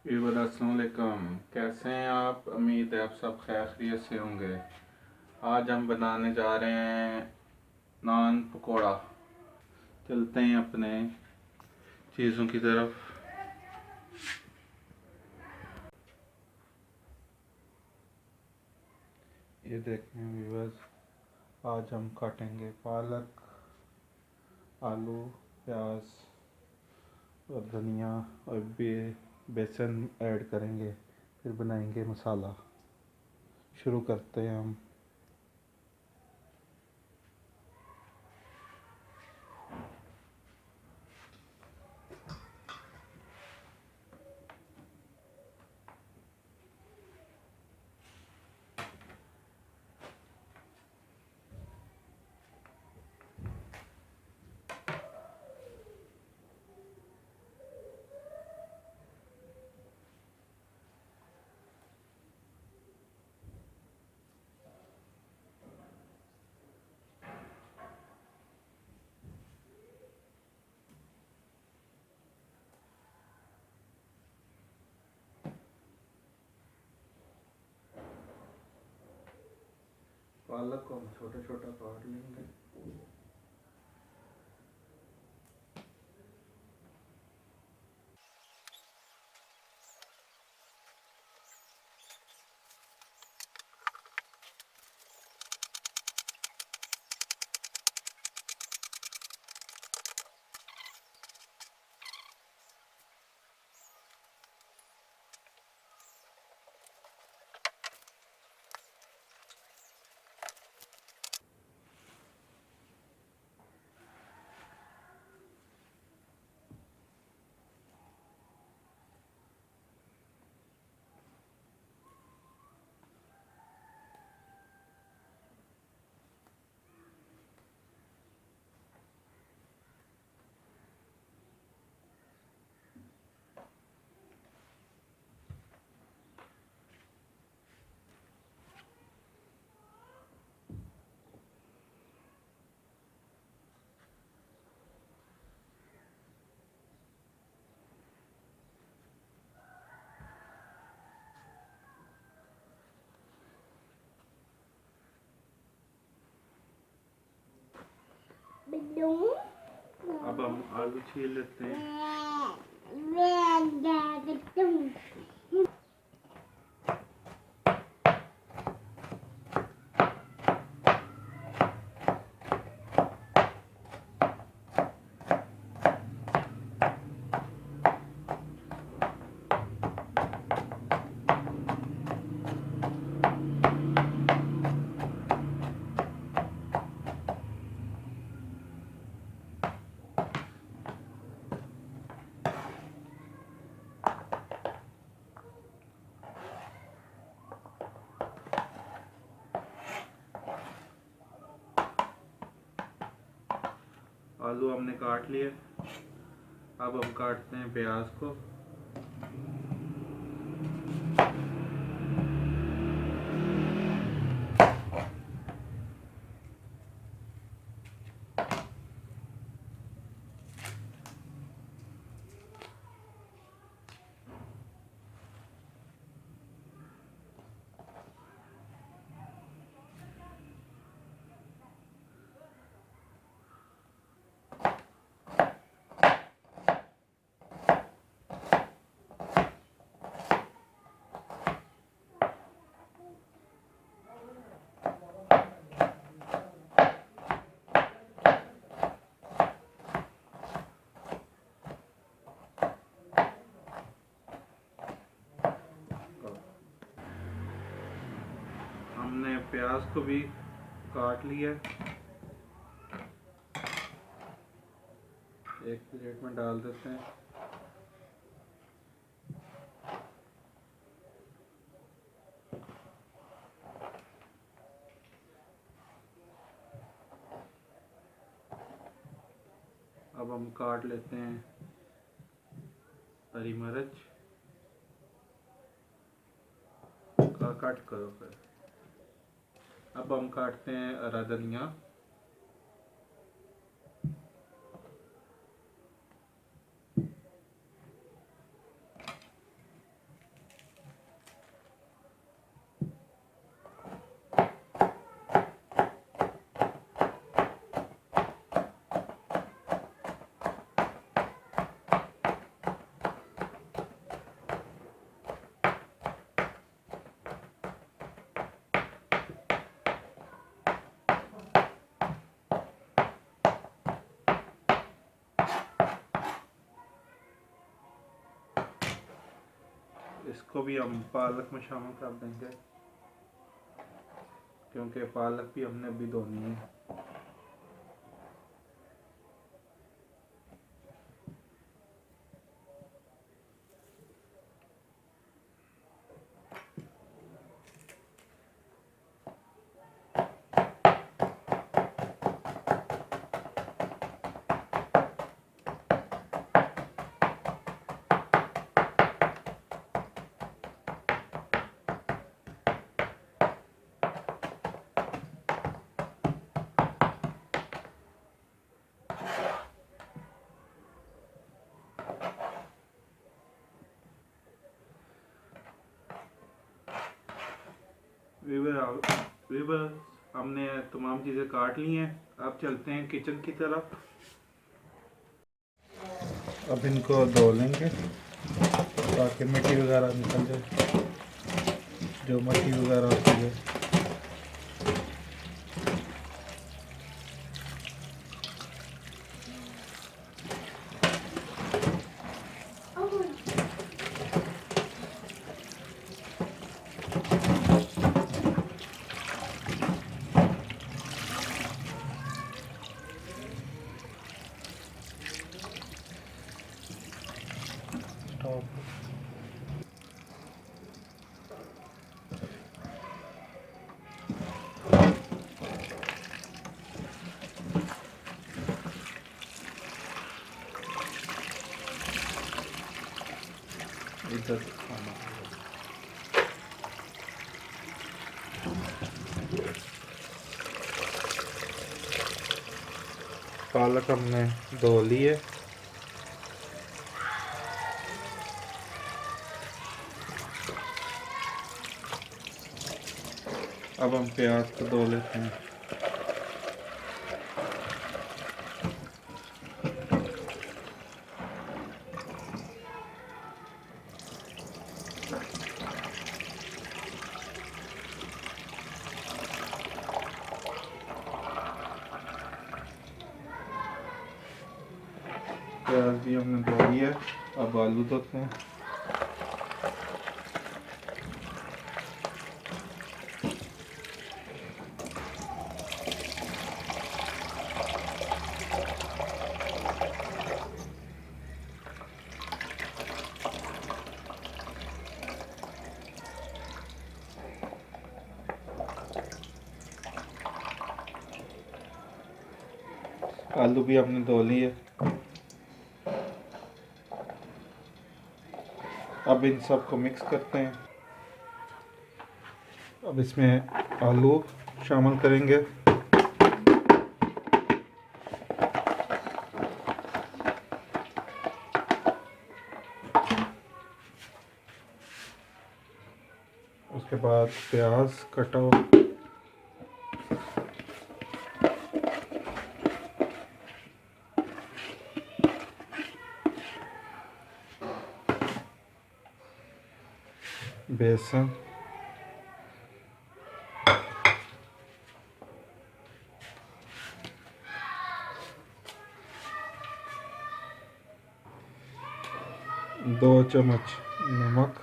Viewer अस्सलाम वालेकुम। कैसे हैं आप? उम्मीद है आप सब खैर खैरियत से होंगे। आज हम बनाने जा रहे हैं नान पकोड़ा। चलते हैं अपने चीज़ों की तरफ। ये देखें व्यूअर्स, आज हम काटेंगे पालक, आलू, प्याज और धनिया और बेसन ऐड करेंगे। फिर बनाएंगे मसाला। शुरू करते हैं हम। पालक को हम छोटा छोटा काट लेंगे। अब हम आलू छील लेते हैं। आलू हमने काट लिए। अब हम काटते हैं प्याज को। हमने प्याज को भी काट लिया। एक प्लेट में डाल देते हैं। अब हम काट लेते हैं हरी मिर्च का कट करो। फिर अब हम काटते हैं हरा धनिया। इसको भी हम पालक में शामिल कर देंगे, क्योंकि पालक भी हमने अभी धोनी है। वीवर हमने तमाम चीज़ें काट ली हैं। अब चलते हैं किचन की तरफ। अब इनको धो लेंगे ताकि मिट्टी वगैरह निकल जाए, जो मिट्टी वगैरह होती है। इधर खाना पालक हमने धो ली है। अब हम प्याज को धो लेते हैं। प्याज भी हमने धो लिया, अब आलू धोते हैं। आलू भी हमने धो लिए। अब इन सब को मिक्स करते हैं। अब इसमें आलू शामिल करेंगे। उसके बाद प्याज कटा हुआ, बेसन, दो चम्मच नमक,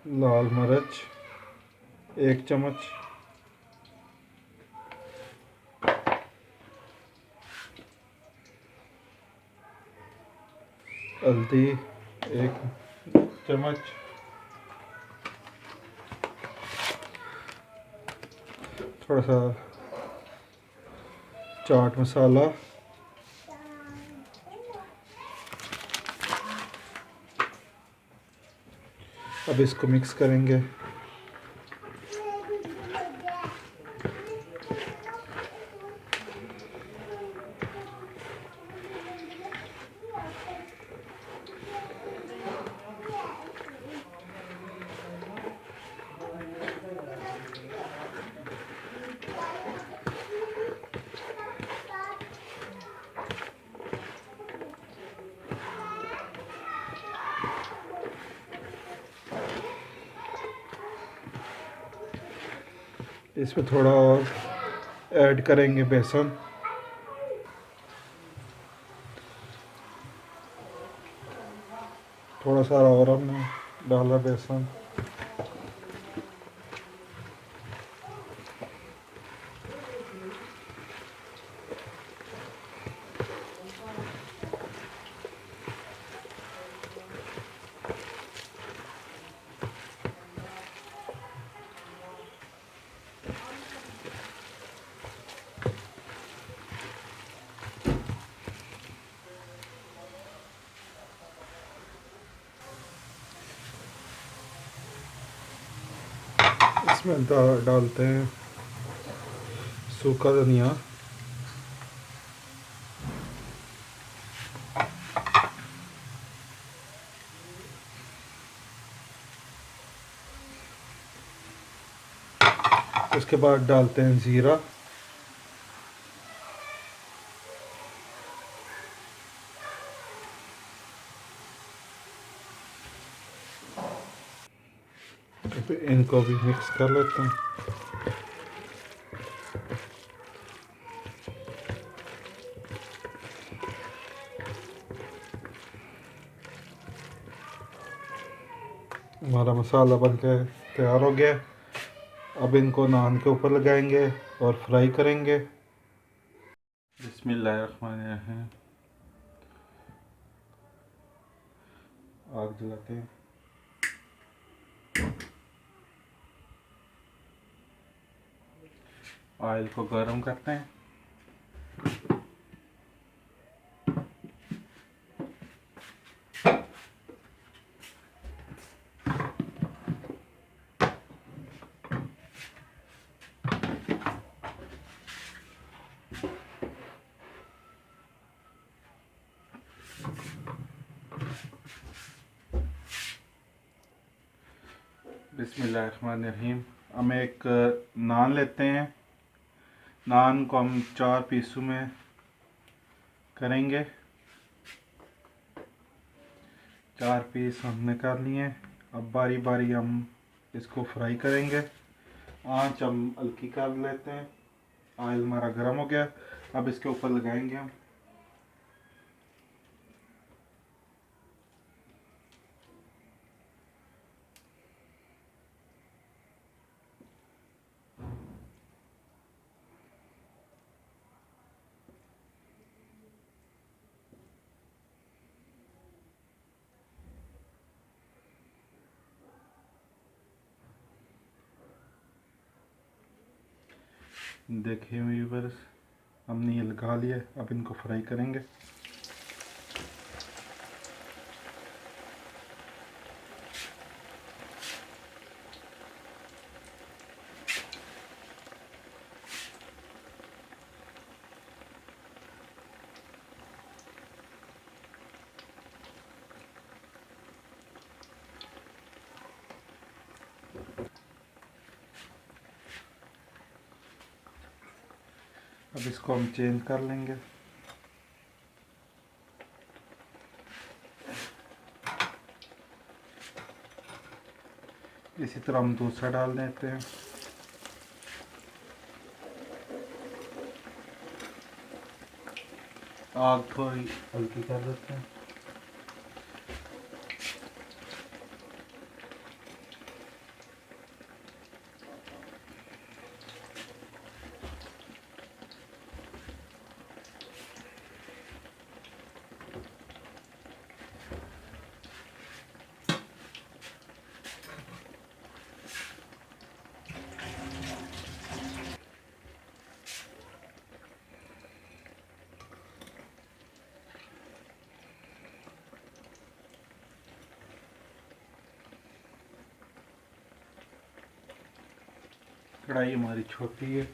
लाल मिर्च 1 चम्मच, हल्दी 1 चम्मच, थोड़ा सा चाट मसाला, अब इसको मिक्स करेंगे। इसमें थोड़ा और ऐड करेंगे बेसन। थोड़ा सा और हमने डाला बेसन। इसमें डालते हैं सूखा धनिया, उसके बाद डालते हैं ज़ीरा, फिर इनको भी मिक्स कर लेते हैं। हमारा मसाला बन के तैयार हो गया। अब इनको नान के ऊपर लगाएंगे और फ्राई करेंगे। बिस्मिल्लाहिर्रहमानिर्रहीम। आग जलाते हैं। ऑयल को गर्म करते हैं। बिस्मिल्लाहिर्रहमानिर्रहीम। हम एक नान लेते हैं। नान को हम 4 पीसों में करेंगे। 4 पीस हमने कर लिए। अब बारी बारी हम इसको फ्राई करेंगे। आंच हम हल्की कर लेते हैं। ऑयल हमारा गर्म हो गया। अब इसके ऊपर लगाएंगे हम। देखिए व्यूअर्स, हमने ये लगा लिया। अब इनको फ्राई करेंगे। अब इसको हम चेंज कर लेंगे। इसी तरह हम दूसरा डाल देते हैं। आग थोड़ी हल्की कर देते हैं। कढ़ाई हमारी छोटी है।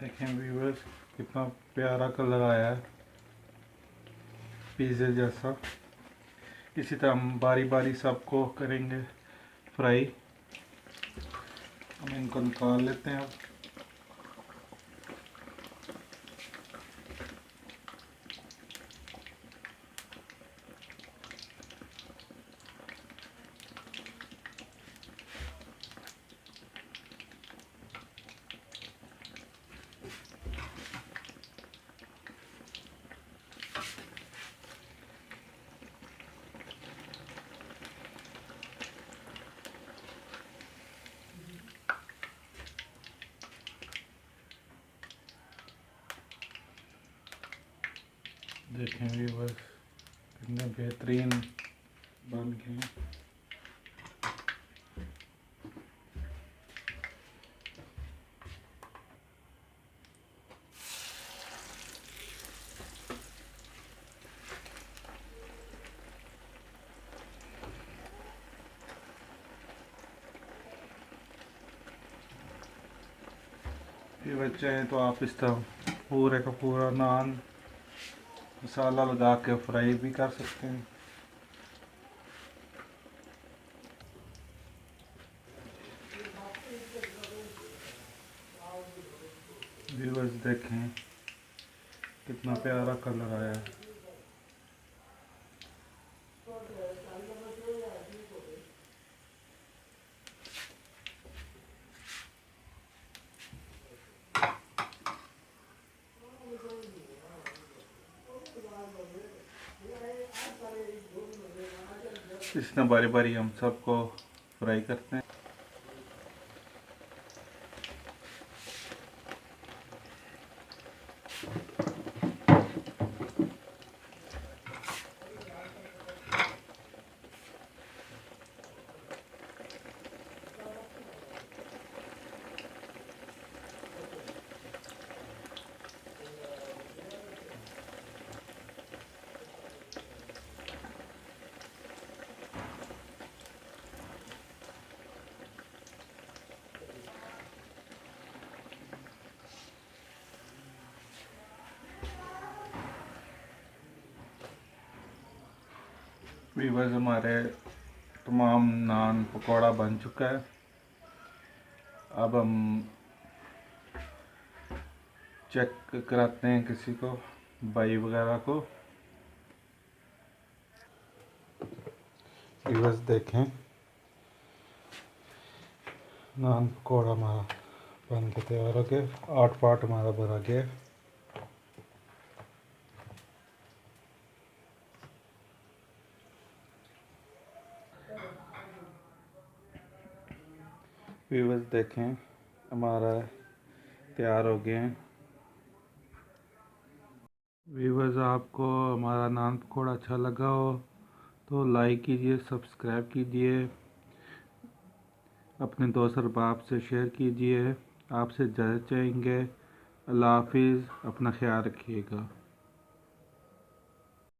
देखें व्यूअर्स, कितना प्यारा कलर आया है, पिज़्ज़ा जैसा। इसी तरह हम बारी बारी सबको करेंगे फ्राई। हम इनको निकाल लेते हैं अब। देखें व्यूअर्स, कितने बेहतरीन बन गए हैं। ये बच्चे हैं तो आप इस तरह पूरे का पूरा नान मसाला लगा के फ्राई भी कर सकते हैं। व्यूअर्स देखें, कितना प्यारा कलर आया है। इस तरह बारी बारी हम सबको फ्राई करते हैं। व्यूअर्स, हमारे तमाम नान पकौड़ा बन चुका है। अब हम चेक कराते हैं किसी को, भाई वगैरह को। व्यूअर्स देखें, नान पकौड़ा हमारा बन के तैयार हो गया। 8 पार्ट हमारा बना गया। व्यूअर्स देखें, हमारा तैयार हो गए हैं। व्यूअर्स, आपको हमारा नान पकौड़ा अच्छा लगा हो तो लाइक कीजिए, सब्सक्राइब कीजिए, अपने दोस्त और बाप से शेयर कीजिए। आपसे इजाज़त चाहेंगे। अल्लाह हाफिज़, अपना ख्याल रखिएगा।